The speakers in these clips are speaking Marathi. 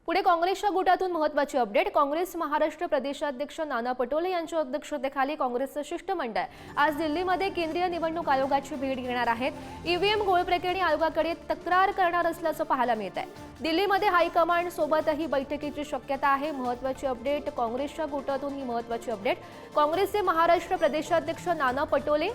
पुढे काँग्रेसच्या गुटातून महत्त्वाची अपडेट। काँग्रेस महाराष्ट्र प्रदेशाध्यक्ष नाना पटोले यांच्या अध्यक्षतेखाली काँग्रेसचं शिष्टमंडळ आज दिल्लीमध्ये केंद्रीय निवडणूक आयोगाची भेट घेणार आहेत। ईव्हीएम घोळप्रकरणी आयोगाकडे तक्रार करणार असल्याचं पाहायला मिळत आहे। दिल्लीमध्ये हायकमांड सोबतही बैठकीची शक्यता आहे। महत्त्वाची अपडेट काँग्रेसच्या गुटातून ही महत्त्वाची अपडेट। काँग्रेसचे महाराष्ट्र प्रदेशाध्यक्ष नाना पटोले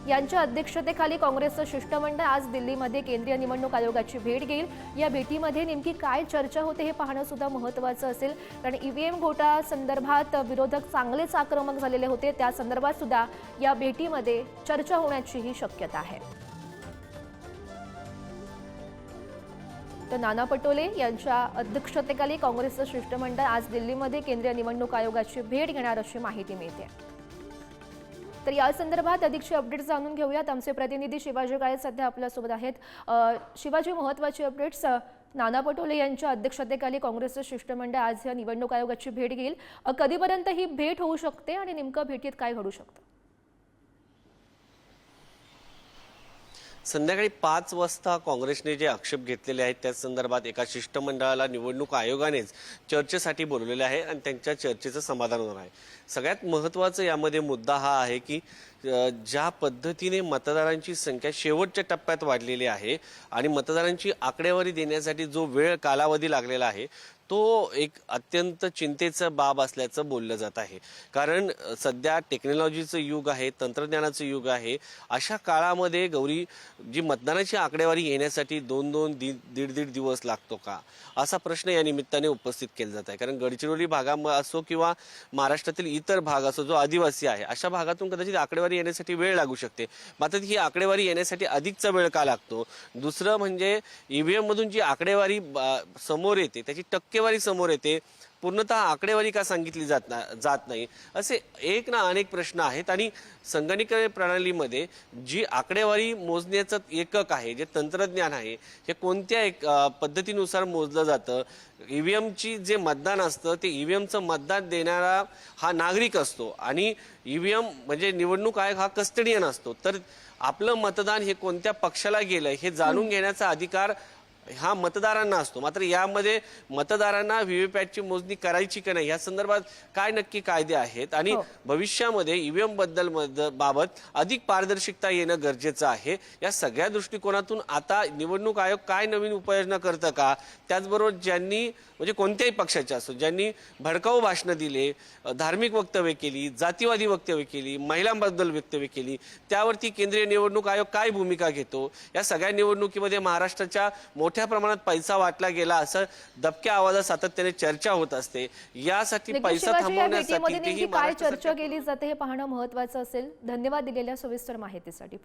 यांच्या अध्यक्षतेखाली काँग्रेसचं शिष्टमंडळ आज दिल्लीमध्ये केंद्रीय निवडणूक आयोगाची भेट घेईल। या भेटीमध्ये नेमकी काय चर्चा होते हे पाहणं सुद्धा महत्त्वाचं असेल, कारण ईव्हीएम घोटाळा संदर्भात विरोधक चांगलेच आक्रमक झालेले होते। त्या संदर्भात सुद्धा या भेटीमध्ये चर्चा होण्याचीही शक्यता आहे। तर नाना पटोले यांच्या अध्यक्षतेखाली काँग्रेसचं शिष्टमंडळ आज दिल्लीमध्ये केंद्रीय निवडणूक आयोगाची भेट घेणार अशी माहिती मिळते। तर या संदर्भात अधिकची अपडेट जाणून घेऊयात। आमचे प्रतिनिधी शिवाजी काळे सध्या आपल्यासोबत आहेत। शिवाजी, महत्त्वाची अपडेट्स। नाना पटोले यांच्या अध्यक्षतेखाली काँग्रेसचं शिष्टमंडळ आज या निवडणूक आयोगाची भेट घेईल। कधीपर्यंत ही भेट होऊ शकते आणि नेमकं भेटीत काय घडू शकतं? संध्याकाळी 5 वाजता काँग्रेसने जे आक्षेप घेतलेले आहेत त्या संदर्भात एका शिष्टमंडळाला निवडणूक आयोगानेच चर्चेसाठी बोलवलेले आहे आणि त्यांच्या चर्चेचं समाधान होणार आहे। सगळ्यात महत्त्वाचं यामध्ये मुद्दा हा आहे की ज्या पद्धतीने मतदारांची संख्या शेवटच्या टप्प्यात वाढलेली आहे आणि मतदारांची आकडेवारी देण्यासाठी जो वेळ कालावधी लागलेला आहे तो एक अत्यंत चिंतेचं बाब असल्याचं बोललं जात आहे। कारण सध्या टेक्नॉलॉजीचं युग आहे, तंत्रज्ञानाचं युग आहे। अशा काळामध्ये गौरी जी मतदानाची आकडेवारी येण्यासाठी 2-2 दीड दिवस लागतो का, असा प्रश्न या निमित्ताने उपस्थित केला जात आहे। कारण गडचिरोली भागामध्ये असो किंवा महाराष्ट्रातील इतर भाग असो जो आदिवासी आहे अशा भागातून कदाचित आकडेवारी येण्यासाठी वेळ लागू शकते। मात्र ही आकडेवारी येण्यासाठी अधिकचा वेळ का लागतो? दुसरं म्हणजे ईव्हीएम मधून जी आकडेवारी समोर येते त्याची टक्केवारी समोर येते, पूर्णतः आकडेवारी का सांगितली जात नाही, असे एक ना अनेक प्रश्न आहेत। आणि संगणकीय प्रणालीमध्ये जी आकडेवारी मोजण्याचं एकक आहे, जे तंत्रज्ञान आहे, हे कोणत्या पद्धतीनुसार मोजलं जातं? ईव्हीएमची जे मतदान असतं ते ईव्हीएमचं मतदान देणारा हा नागरिक असतो आणि ईव्हीएम म्हणजे निवडणूक आयोग हा कस्टडियन असतो। तर आपलं मतदान हे कोणत्या पक्षाला गेलं हे जाणून घेण्याचा अधिकार हा मतदारांना असतो। मात्र यामध्ये मतदारांना व्हीव्हीपॅटची मोजणी करायची की नाही या संदर्भात काय नक्की कायदे आहेत आणि भविष्यामध्ये ईव्हीएम बाबत अधिक पारदर्शकता येणं गरजेचं आहे। या सगळ्या दृष्टिकोनातून आता निवडणूक आयोग काय नवीन उपाययोजना करतं का? त्याचबरोबर ज्यांनी म्हणजे कोणत्याही पक्षाचे असो ज्यांनी भडकाऊ भाषणं दिले, धार्मिक वक्तव्य केली, जातीवादी वक्तव्य केली, महिलांबद्दल वक्तव्य केली, त्यावरती केंद्रीय निवडणूक आयोग काय भूमिका घेतो? या सगळ्या निवडणुकीमध्ये महाराष्ट्राच्या मोठ्या प्रमाणात पैसा वाटला गेला असं दबक्या आवाजात सातत्याने चर्चा होत असते। यासाठी पैसा थांबवण्यासाठी काय चर्चा केली जाते हे पाहणं महत्त्वाचं असेल। धन्यवाद दिलेल्या सविस्तर माहितीसाठी।